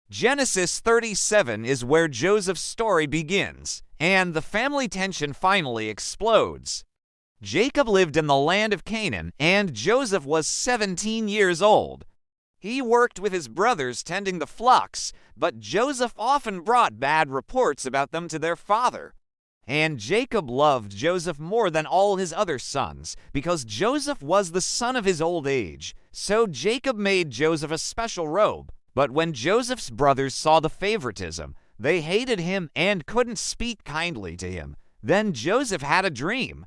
Genesis 37 is where Joseph's story begins, and the family tension finally explodes. Jacob lived in the land of Canaan, and Joseph was 17 years old. He worked with his brothers tending the flocks, but Joseph often brought bad reports about them to their father. And Jacob loved Joseph more than all his other sons, because Joseph was the son of his old age. So Jacob made Joseph a special robe. But when Joseph's brothers saw the favoritism, they hated him and couldn't speak kindly to him. Then Joseph had a dream.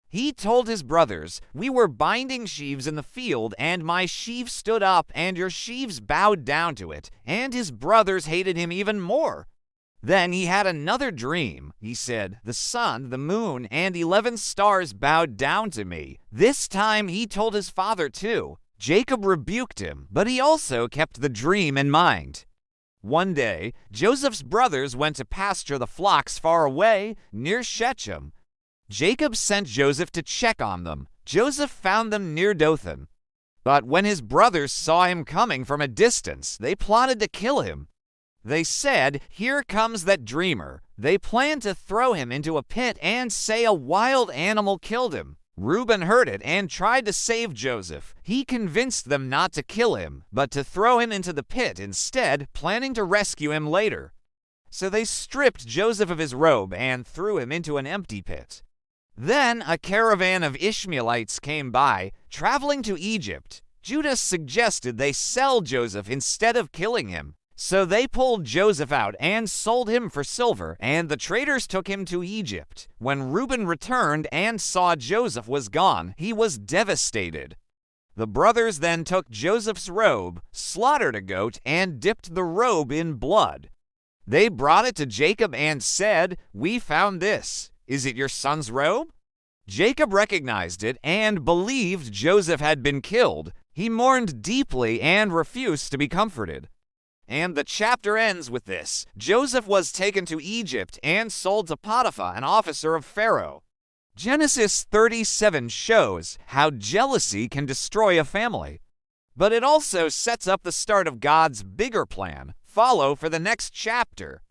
He told his brothers, "We were binding sheaves in the field, and my sheaf stood up, and your sheaves bowed down to it." And his brothers hated him even more. Then he had another dream. He said, "The sun, the moon, and 11 stars bowed down to me." This time he told his father too. Jacob rebuked him, but he also kept the dream in mind. One day, Joseph's brothers went to pasture the flocks far away, near Shechem. Jacob sent Joseph to check on them. Joseph found them near Dothan. But when his brothers saw him coming from a distance, they plotted to kill him. They said, "Here comes that dreamer." They planned to throw him into a pit and say a wild animal killed him. Reuben heard it and tried to save Joseph. He convinced them not to kill him, but to throw him into the pit instead, planning to rescue him later. So they stripped Joseph of his robe and threw him into an empty pit. Then a caravan of Ishmaelites came by, traveling to Egypt. Judah suggested they sell Joseph instead of killing him. So they pulled Joseph out and sold him for silver, and the traders took him to Egypt. When Reuben returned and saw Joseph was gone, he was devastated. The brothers then took Joseph's robe, slaughtered a goat, and dipped the robe in blood. They brought it to Jacob and said, "We found this. Is it your son's robe?" Jacob recognized it and believed Joseph had been killed. He mourned deeply and refused to be comforted. And the chapter ends with this. Joseph was taken to Egypt and sold to Potiphar, an officer of Pharaoh. Genesis 37 shows how jealousy can destroy a family. But it also sets up the start of God's bigger plan. Follow for the next chapter.